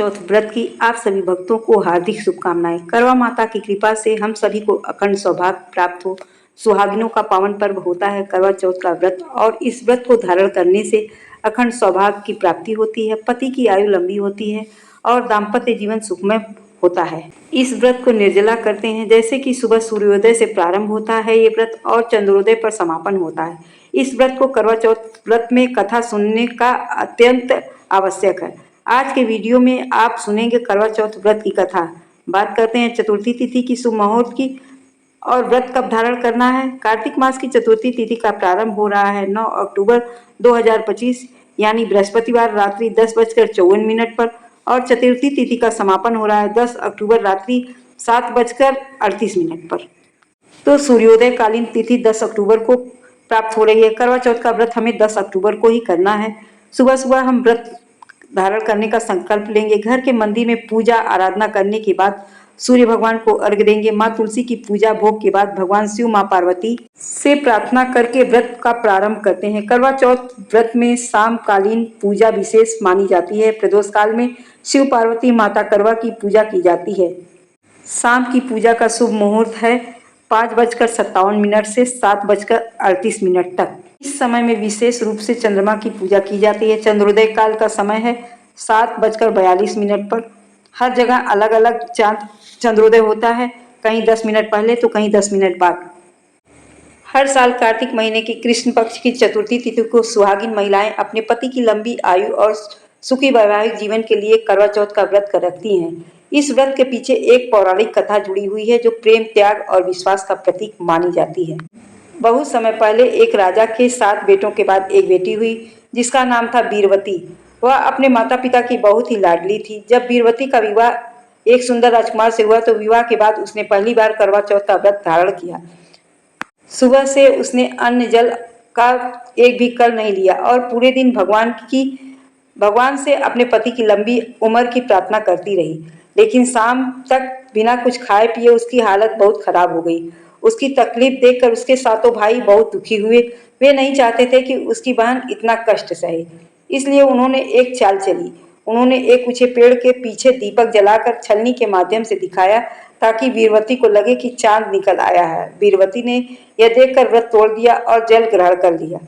चौथ व्रत की आप सभी भक्तों को हार्दिक शुभकामनाएं। करवा माता की कृपा से हम सभी को अखंड सौभाग्य प्राप्त हो। सुहागिनों का पावन पर्व होता है करवा चौथ का व्रत, और इस व्रत को धारण करने से अखंड सौभाग्य की प्राप्ति होती है, पति की आयु लंबी होती है और दाम्पत्य जीवन सुखमय होता है। इस व्रत को निर्जला करते हैं, जैसे कि सुबह सूर्योदय से प्रारंभ होता है ये व्रत और चंद्रोदय पर समापन होता है। इस व्रत को करवा चौथ व्रत में कथा सुनने का अत्यंत आवश्यक है। आज के वीडियो में आप सुनेंगे करवा चौथ व्रत की कथा। बात करते हैं चतुर्थी तिथि की, शुभ मुहूर्त की और व्रत कब धारण करना है। कार्तिक मास की चतुर्थी तिथि का प्रारंभ हो रहा है 9 अक्टूबर 2025 यानी बृहस्पतिवार रात्रि 10:54 पर, और चतुर्थी तिथि का समापन हो रहा है 10 अक्टूबर रात्रि 7:38 पर। तो सूर्योदय कालीन तिथि 10 अक्टूबर को प्राप्त हो रही है। करवा चौथ का व्रत हमें 10 अक्टूबर को ही करना है। सुबह सुबह हम व्रत धारण करने का संकल्प लेंगे। घर के मंदिर में पूजा आराधना करने के बाद सूर्य भगवान को अर्घ्य देंगे। माँ तुलसी की पूजा भोग के बाद भगवान शिव माँ पार्वती से प्रार्थना करके व्रत का प्रारंभ करते हैं। करवा चौथ व्रत में शाम कालीन पूजा विशेष मानी जाती है। प्रदोष काल में शिव पार्वती माता करवा की पूजा की जाती है। शाम की पूजा का शुभ मुहूर्त है 5:57 से 7:38 तक। इस समय में विशेष रूप से चंद्रमा की पूजा की जाती है। चंद्रोदय काल का समय है 7:42 पर। हर जगह अलग अलग चंद्रोदय होता है, कहीं 10 मिनट पहले तो कहीं 10 मिनट बाद। हर साल कार्तिक महीने की कृष्ण पक्ष की चतुर्थी तिथि को सुहागिन महिलाएं अपने पति की लंबी आयु और सुखी वैवाहिक जीवन के लिए करवा चौथ का व्रत रखती हैं। इस व्रत के पीछे एक पौराणिक कथा जुड़ी हुई है जो प्रेम, त्याग और विश्वास का प्रतीक मानी जाती है। बहुत समय पहले एक राजा के 7 बेटों के बाद एक बेटी हुई जिसका नाम था बीरवती। वह अपने माता पिता की बहुत ही लाडली थी। जब बीरवती का विवाह एक सुंदर राजकुमार से हुआ तो विवाह के बाद उसने पहली बार करवा चौथ का व्रत धारण किया। सुबह से उसने अन्न जल का एक भी कल नहीं लिया और पूरे दिन भगवान से अपने पति की लंबी उम्र की प्रार्थना करती रही। लेकिन शाम तक बिना कुछ खाए पिए उसकी हालत बहुत खराब हो गई। उसकी तकलीफ देखकर उसके सातों भाई बहुत दुखी हुए। वे नहीं चाहते थे कि उसकी बहन इतना कष्ट सहे, इसलिए उन्होंने एक चाल चली। उन्होंने एक ऊंचे पेड़ के पीछे दीपक जलाकर छलनी के माध्यम से दिखाया ताकि बीरवती को लगे कि चांद निकल आया है। बीरवती ने यह देखकर व्रत तोड़ दिया और जल ग्रहण कर लिया।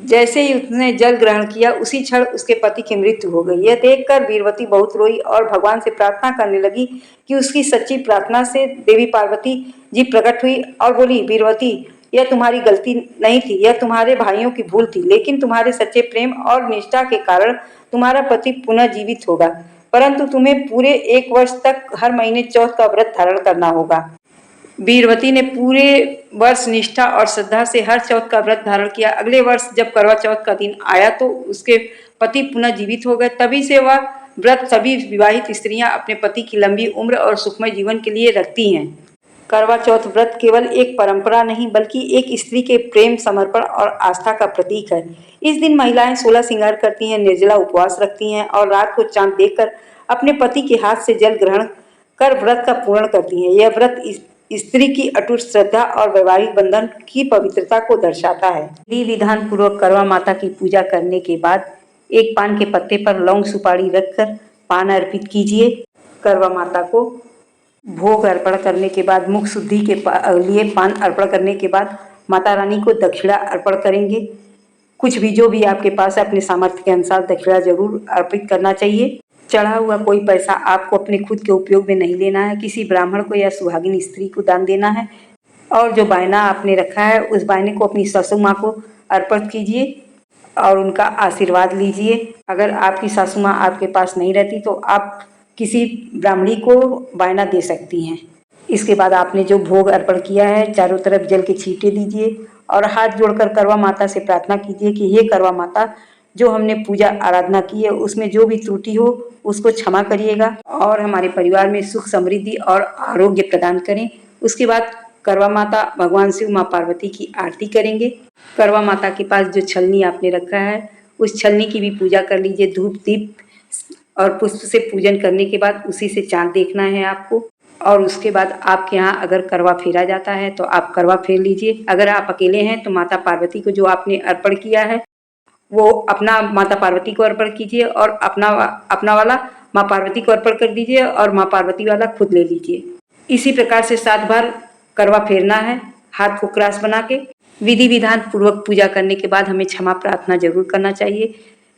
जैसे ही उसने जल ग्रहण किया उसी क्षण उसके पति की मृत्यु हो गई। यह देखकर बीरवती बहुत रोई और भगवान से प्रार्थना करने लगी कि उसकी सच्ची प्रार्थना से देवी पार्वती जी प्रकट हुई और बोली, बीरवती, यह तुम्हारी गलती नहीं थी, यह तुम्हारे भाइयों की भूल थी, लेकिन तुम्हारे सच्चे प्रेम और निष्ठा के कारण तुम्हारा पति पुनः जीवित होगा। परंतु तुम्हें पूरे 1 वर्ष तक हर महीने चौथ का व्रत धारण करना होगा। बीरवती ने पूरे वर्ष निष्ठा और श्रद्धा से हर चौथ का व्रत धारण किया। अगले वर्ष जब करवा चौथ का दिन आया तो उसके पति पुनः जीवित हो गए। तभी से वह व्रत सभी विवाहित स्त्रियां अपने पति की लंबी उम्र और सुखमय जीवन के लिए रखती हैं। करवा चौथ व्रत केवल एक परंपरा नहीं बल्कि एक स्त्री के प्रेम, समर्पण और आस्था का प्रतीक है। इस दिन महिलाएं 16 श्रृंगार करती हैं, निर्जला उपवास रखती हैं और रात को चांद देखकर अपने पति के हाथ से जल ग्रहण कर व्रत का पूर्ण करती हैं। यह व्रत स्त्री की अटूट श्रद्धा और वैवाहिक बंधन की पवित्रता को दर्शाता है। विधि विधान पूर्वक करवा माता की पूजा करने के बाद एक पान के पत्ते पर लौंग सुपारी रखकर पान अर्पित कीजिए। करवा माता को भोग अर्पण करने के बाद, मुख शुद्धि के लिए पान अर्पण करने के बाद माता रानी को दक्षिणा अर्पण करेंगे। कुछ भी जो भी आपके पास है अपने सामर्थ्य के अनुसार दक्षिणा जरूर अर्पित करना चाहिए। चढ़ा हुआ कोई पैसा आपको अपने खुद के उपयोग में नहीं लेना है, किसी ब्राह्मण को या सुहागिन स्त्री को दान देना है। और जो बायना आपने रखा है उस बायने को अपनी सासू माँ को अर्पित कीजिए और उनका आशीर्वाद लीजिए। अगर आपकी सासू माँ आपके पास नहीं रहती तो आप किसी ब्राह्मणी को बायना दे सकती हैं। इसके बाद आपने जो भोग अर्पण किया है चारों तरफ जल के छींटे दीजिए और हाथ जोड़कर करवा माता से प्रार्थना कीजिए कि हे करवा माता, जो हमने पूजा आराधना की है उसमें जो भी त्रुटि हो उसको क्षमा करिएगा और हमारे परिवार में सुख, समृद्धि और आरोग्य प्रदान करें। उसके बाद करवा माता भगवान शिव माँ पार्वती की आरती करेंगे। करवा माता के पास जो छलनी आपने रखा है उस छलनी की भी पूजा कर लीजिए। धूप, दीप और पुष्प से पूजन करने के बाद उसी से चांद देखना है आपको। और उसके बाद आपके यहाँ अगर करवा फेरा जाता है तो आप करवा फेर लीजिए। अगर आप अकेले हैं तो माता पार्वती को जो आपने अर्पण किया है वो अपना माता पार्वती को अर्पण कीजिए और अपना वाला माँ पार्वती को अर्पण कर दीजिए और माँ पार्वती वाला खुद ले लीजिए। इसी प्रकार से 7 बार करवा फेरना है, हाथ को क्रॉस बना के। विधि विधान पूर्वक पूजा करने के बाद हमें क्षमा प्रार्थना जरूर करना चाहिए।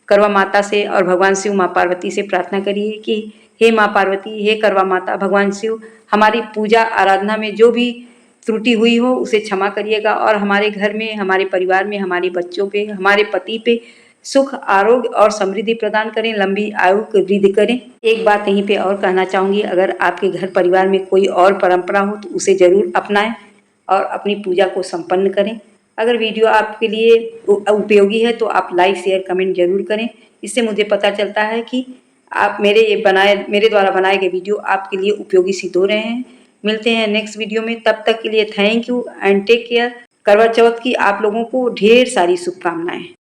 करवा माता से और भगवान शिव माँ पार्वती से प्रार्थना करिए कि हे माँ पार्वती, हे करवा माता, भगवान शिव, हमारी पूजा आराधना में जो भी त्रुटि हुई हो उसे क्षमा करिएगा और हमारे घर में, हमारे परिवार में, हमारे बच्चों पे, हमारे पति पे सुख, आरोग्य और समृद्धि प्रदान करें, लंबी आयु की वृद्धि करें। एक बात यहीं पे और कहना चाहूँगी, अगर आपके घर परिवार में कोई और परंपरा हो तो उसे ज़रूर अपनाएं और अपनी पूजा को संपन्न करें। अगर वीडियो आपके लिए उपयोगी है तो आप लाइक, शेयर, कमेंट जरूर करें। इससे मुझे पता चलता है कि आप मेरे द्वारा बनाए गए वीडियो आपके लिए उपयोगी सिद्ध हो रहे हैं। मिलते हैं नेक्स्ट वीडियो में, तब तक के लिए thank you and take care. Karva Chauth की आप लोगों को ढेर सारी शुभकामनाएं।